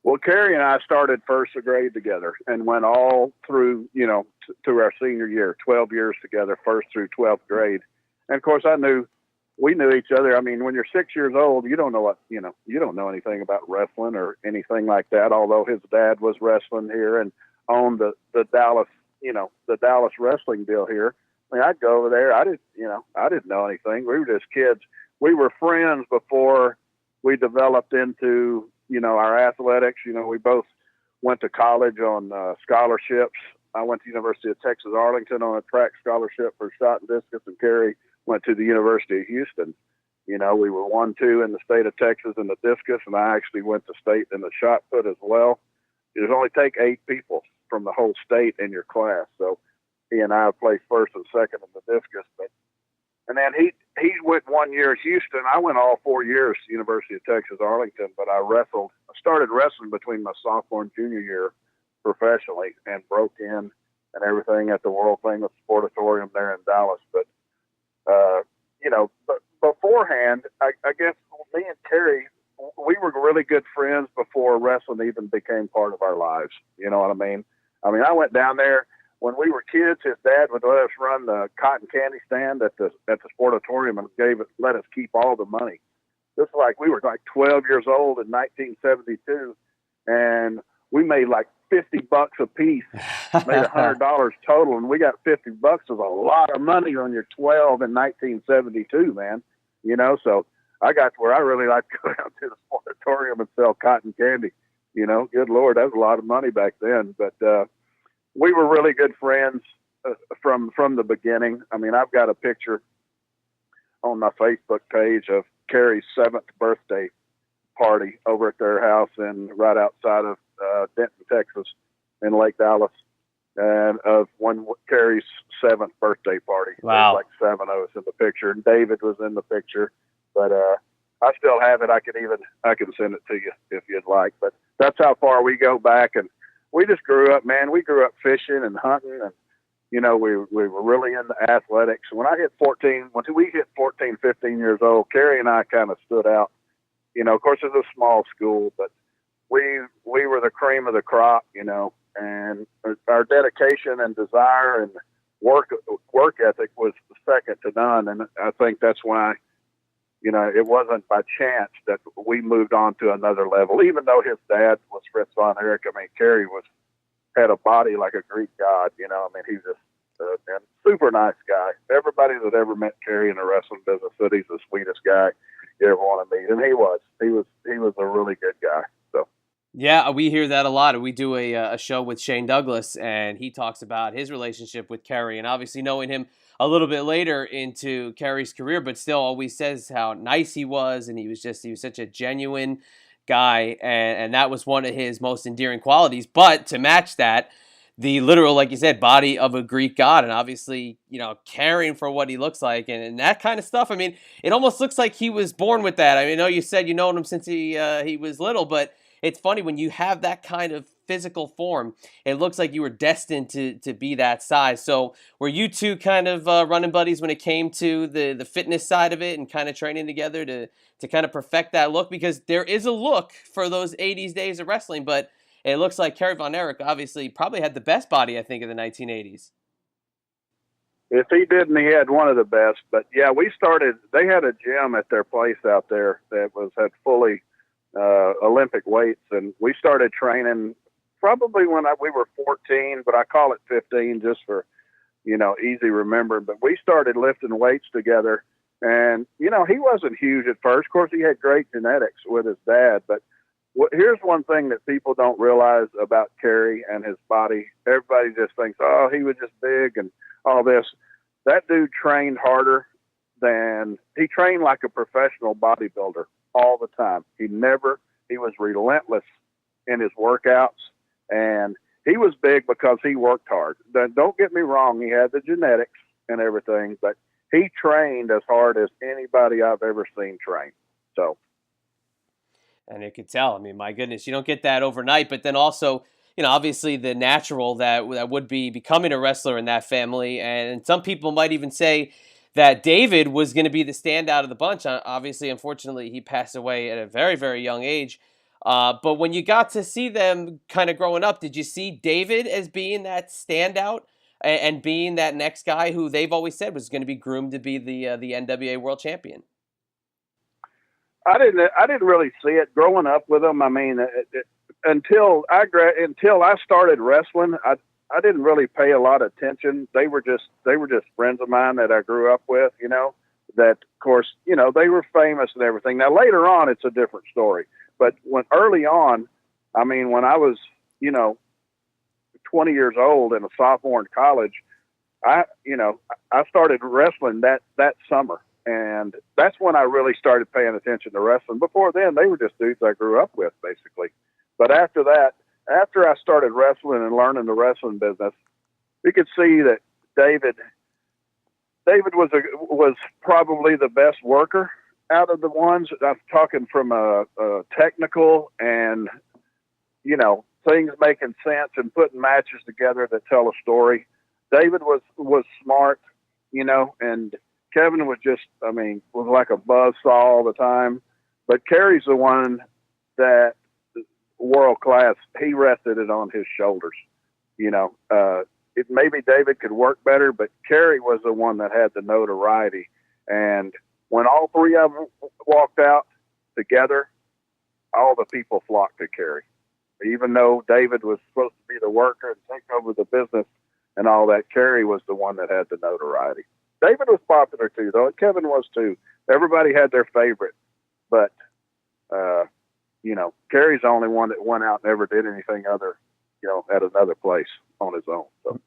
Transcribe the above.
Well, Kerry and I started first grade together and went all through, through our senior year, 12 years together, first through 12th grade. And of course, we knew each other. I mean, when you're 6 years old, you don't know you don't know anything about wrestling or anything like that. Although his dad was wrestling here and owned the Dallas, the Dallas wrestling deal here. I mean, I'd go over there. I didn't know anything. We were just kids. We were friends before we developed into, our athletics. We both went to college on scholarships. I went to University of Texas Arlington on a track scholarship for shot and discus, and Kerry went to the University of Houston. We were 1-2 in the state of Texas in the discus, and I actually went to state in the shot put as well. It only take 8 people from the whole state in your class. So he and I placed first and second in the discus. And then he went 1 year at Houston. I went all 4 years to University of Texas Arlington, but I started wrestling between my sophomore and junior year professionally and broke in and everything at the world famous sportatorium there in Dallas. But but beforehand, I guess me and Kerry, we were really good friends before wrestling even became part of our lives. You know what I mean? I went down there when we were kids. His dad would let us run the cotton candy stand at the sportatorium and let us keep all the money. This is like we were like 12 years old in 1972, and we made like $50 a piece, made $100 total, and we got $50 is a lot of money when you're 12 in 1972, man. So I got to where I really like to go down to the sportatorium and sell cotton candy. Good Lord, that was a lot of money back then. But we were really good friends from the beginning. I've got a picture on my Facebook page of Kerry's 7th birthday party over at their house and right outside of Denton, Texas, in Lake Dallas, and of Kerry's 7th birthday party. Wow. There's like 7 of us in the picture, and David was in the picture. But I still have it. I can send it to you if you'd like. But that's how far we go back, and we just grew up, man. We grew up fishing and hunting, and we were really into athletics. When we hit 14, 15 years old, Kerry and I kind of stood out. Of course, it was a small school, but we were the cream of the crop, and our dedication and desire and work ethic was second to none. And I think that's why, it wasn't by chance that we moved on to another level, even though his dad was Kerry Von Erich. Kerry had a body like a Greek god, he's just a super nice guy. Everybody that ever met Kerry in the wrestling business said he's the sweetest guy you ever want to meet. And he was a really good guy. So. Yeah, we hear that a lot. We do a show with Shane Douglas, and he talks about his relationship with Kerry, and obviously knowing him a little bit later into Kerry's career, but still always says how nice he was, and he was such a genuine guy, and that was one of his most endearing qualities. But to match that, the literal, like you said, body of a Greek god, and obviously, caring for what he looks like, and that kind of stuff. It almost looks like he was born with that. I know you said you've known him since he was little, but it's funny when you have that kind of physical form, it looks like you were destined to be that size. So were you two kind of running buddies when it came to the fitness side of it and kind of training together to kind of perfect that look? Because there is a look for those 80s days of wrestling, but it looks like Kerry Von Erich obviously probably had the best body, I think, in the 1980s. If he didn't, he had one of the best. But yeah, they had a gym at their place out there that had fully Olympic weights, and we started training probably when we were 14, but I call it 15 just for, easy remembering. But we started lifting weights together, and, he wasn't huge at first. Of course, he had great genetics with his dad, but here's one thing that people don't realize about Kerry and his body. Everybody just thinks, oh, he was just big and all this. That dude trained he trained like a professional bodybuilder all the time. He was relentless in his workouts, and he was big because he worked hard. Don't get me wrong. He had the genetics and everything, but he trained as hard as anybody I've ever seen train. So. And you could tell. My goodness, you don't get that overnight. But then also, obviously the natural that would be becoming a wrestler in that family. And some people might even say that David was going to be the standout of the bunch. Obviously, unfortunately, he passed away at a very, very young age. But when you got to see them kind of growing up, did you see David as being that standout and being that next guy who they've always said was going to be groomed to be the NWA World Champion? I didn't really see it growing up with them. I mean, until I started wrestling, I didn't really pay a lot of attention. They were just friends of mine that I grew up with. That of course they were famous and everything. Now later on, it's a different story. But when early on, I mean, when I was 20 years old and a sophomore in college, I started wrestling that summer. And that's when I really started paying attention to wrestling. Before then, they were just dudes I grew up with, basically. But after that, after I started wrestling and learning the wrestling business, you could see that David was probably the best worker out of the ones. I'm talking from a technical and things making sense and putting matches together that tell a story. David was smart, and Kevin was was like a buzzsaw all the time. But Kerry's the one that world class. He rested it on his shoulders. Maybe David could work better, but Kerry was the one that had the notoriety. And when all three of them walked out together, all the people flocked to Kerry. Even though David was supposed to be the worker and take over the business and all that, Kerry was the one that had the notoriety. David was popular too, though. Kevin was too. Everybody had their favorite, but Kerry's the only one that went out and never did anything other, at another place on his own. So.